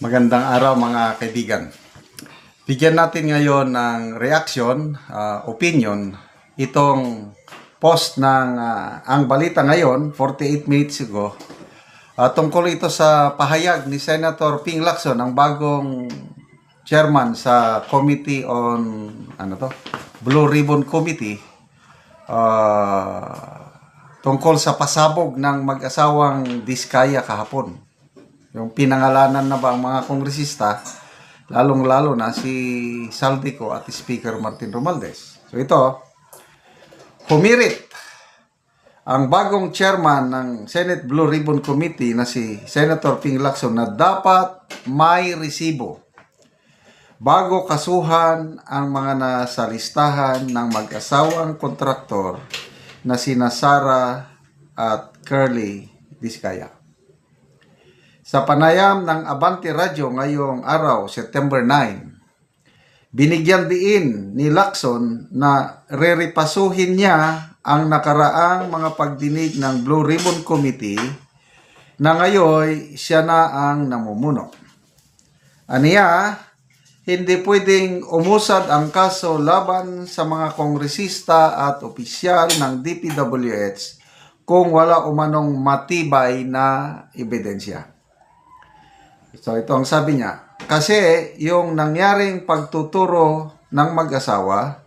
Magandang araw mga kaibigan. Bigyan natin ngayon ng reaction, opinion, itong post ng Ang Balita Ngayon, 48 minutes ago. Tungkol ito sa pahayag ni Senator Ping Lacson, ang bagong chairman sa Committee on Blue Ribbon Committee, tungkol sa pasabog ng mag-asawang Diskaya kahapon. Yung pinangalanan na ba ang mga kongresista, lalong-lalo na si Saldico at Speaker Martin Romualdez. So ito, humirit ang bagong chairman ng Senate Blue Ribbon Committee na si Senator Ping Lacson na dapat may resibo bago kasuhan ang mga nasa listahan ng mag-asawang kontraktor na sina Sara at Curly Diskaya. Sa panayam ng Abante Radio ngayong araw, September 9, binigyan diin ni Lacson na rerepasuhin niya ang nakaraang mga pagdinig ng Blue Ribbon Committee na ngayon siya na ang namumuno. Aniya, hindi pwedeng umusad ang kaso laban sa mga kongresista at opisyal ng DPWH kung wala umanong matibay na ebidensya. So ito ang sabi niya, kasi yung nangyaring pagtuturo ng mag-asawa,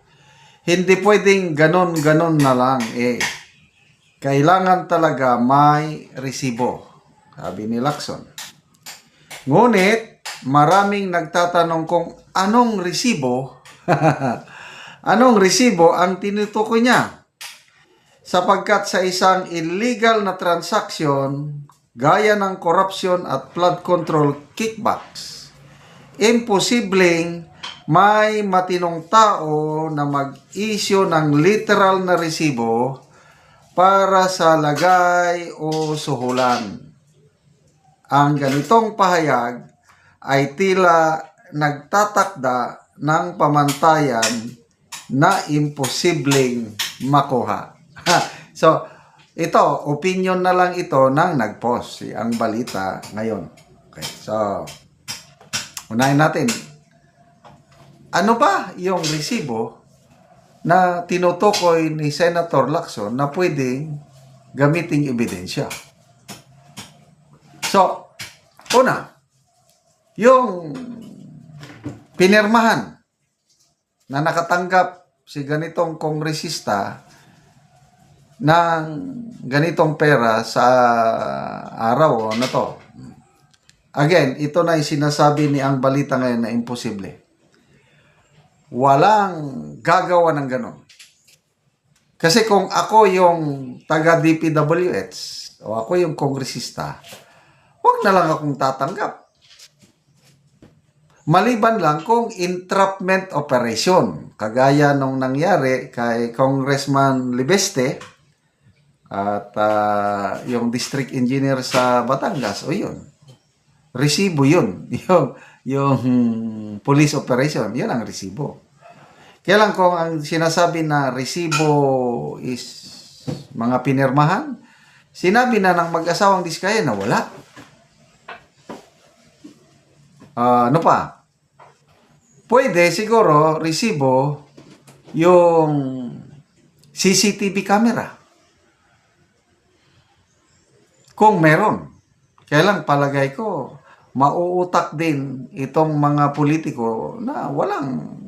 hindi pwedeng ganon-ganon na lang Kailangan talaga may resibo, sabi ni Lacson. Ngunit, maraming nagtatanong kung anong resibo, anong resibo ang tinutukoy niya. Sapagkat sa isang illegal na transaction, gaya ng corruption at flood control kickbacks, imposibleng may matinong tao na mag-issue ng literal na resibo para sa lagay o suhulan. Ang ganitong pahayag ay tila nagtatakda ng pamantayan na imposibleng makuha. So, ito, opinion na lang ito ng nag-post, Ang Balita Ngayon. Okay, so, unahin natin. Ano ba yung resibo na tinutukoy ni Senator Lacson na pwedeng gamiting ebidensya? So, una, yung pinirmahan na nakatanggap si ganitong kongresista ng ganitong pera sa araw na to. Again, ito na yung sinasabi ni Ang Balita Ngayon na imposible. Walang gagawa ng ganon. Kasi kung ako yung taga-DPWH o ako yung kongresista, wag na lang akong tatanggap. Maliban lang kung entrapment operation, kagaya nung nangyari kay Congressman Libeste, at yung district engineer sa Batangas, yun. Resibo yun. yung police operation, yun ang resibo. Kaya lang kung ang sinasabi na resibo is mga pinirmahan, sinabi na ng mag-asawang Diskaya na wala. Ano pa? Pwede siguro resibo yung CCTV camera. Kung meron. Kaya lang palagay ko, mauutak din itong mga politiko na walang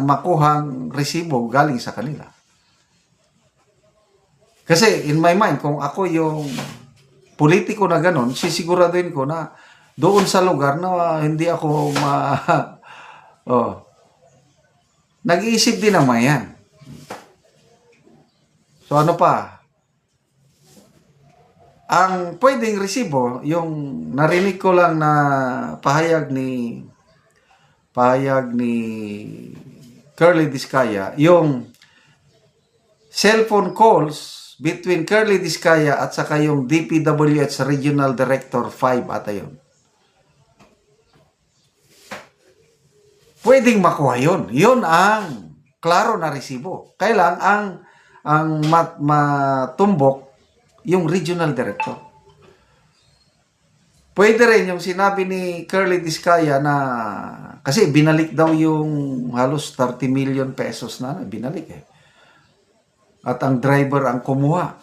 makuhang resibo galing sa kanila. Kasi in my mind, kung ako yung politiko na ganon, sisiguraduhin ko na doon sa lugar na hindi ako nag-iisip din naman yan. So ano pa? Ang pwedeng resibo, yung narinig ko lang na pahayag ni Curly Diskaya, yung cellphone calls between Curly Diskaya at saka yung DPWH Regional Director 5 ata yun. Pwedeng makuha yun. Yun ang klaro na resibo. Kailan ang matumbok yung regional director. Pwede rin yung sinabi ni Curly Discaya na kasi binalik daw yung halos 30 million pesos na binalik eh. At ang driver ang kumuha.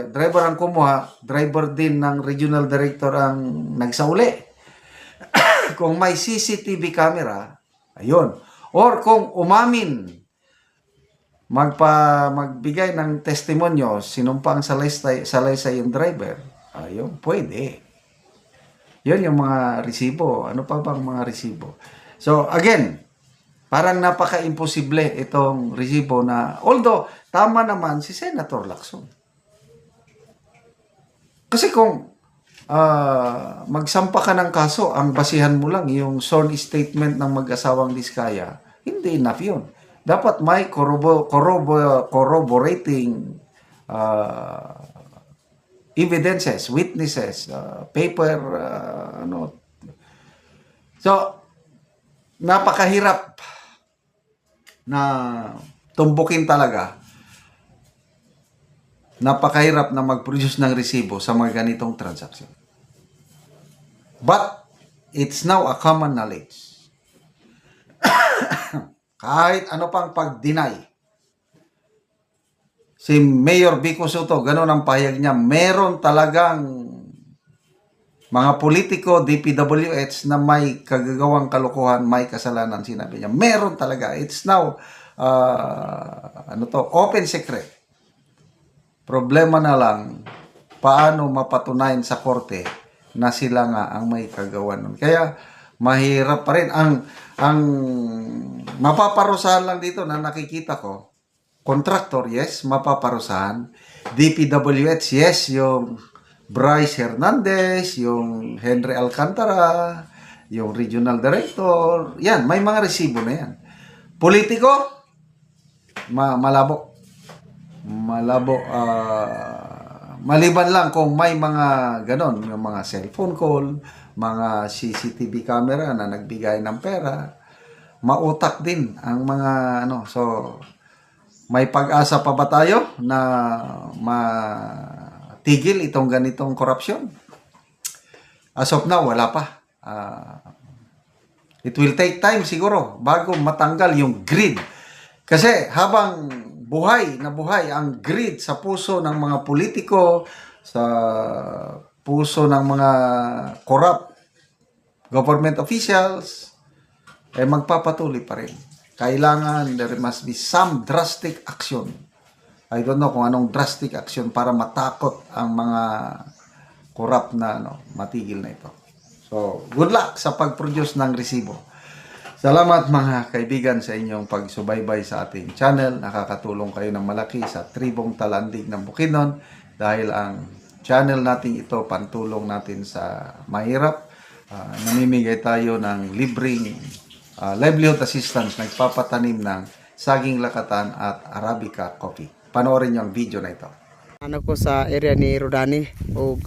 Driver ang kumuha, driver din ng regional director ang nagsauli. Kung may CCTV camera, ayun. Or kung umamin, magbigay ng testimonyo, sinumpang salaysay yung driver, ayun, pwede. Yun yung mga resibo. Ano pa bang mga resibo? So, again, parang napaka-imposible itong resibo na, although, tama naman si Senator Lacson. Kasi kung magsampa ka ng kaso, ang basihan mo lang yung sworn statement ng mag-asawang Diskaya, hindi enough yun. Dapat may corroborating evidences, witnesses, paper, So, napakahirap na tumbukin talaga. Napakahirap na mag-produce ng resibo sa mga ganitong transaction. But, it's now a common knowledge. Kahit ano pang pag-deny, si Mayor Vico Soto, ganun ang pahayag niya, meron talagang mga politiko, DPWH na may kagagawang kalokohan, may kasalanan, sinabi niya. Meron talaga. It's now, open secret. Problema na lang, paano mapatunayan sa korte na sila nga ang may kagawan nun. Kaya, mahirap pa rin. Ang mapaparusahan lang dito na nakikita ko, contractor, yes, mapaparusahan. DPWH, yes, yung Bryce Hernandez, yung Henry Alcantara, yung regional director, yan, may mga resibo na yan. Politiko, malabo. Maliban lang kung may mga ganon, yung mga cellphone call, mga CCTV camera na nagbigay ng pera, mautak din ang mga so may pag-asa pa ba tayo na matigil itong ganitong korupsyon? As of now, wala pa. It will take time siguro bago matanggal yung greed. Kasi habang buhay na buhay ang greed sa puso ng mga politiko, sa puso ng mga corrupt government officials, magpapatuloy pa rin. Kailangan, there must be some drastic action. I don't know kung anong drastic action para matakot ang mga corrupt na matigil na ito. So, good luck sa pag-produce ng resibo. Salamat mga kaibigan sa inyong pagsubaybay sa ating channel. Nakakatulong kayo ng malaki sa tribong talandig ng Bukidnon dahil ang channel natin ito, pantulong natin sa mahirap. Namimigay tayo ng libreng livelihood assistance, nagpapatanim ng saging lakatan at Arabica coffee. Panoorin niyo ang video na ito. Ano ko sa area ni Rodani o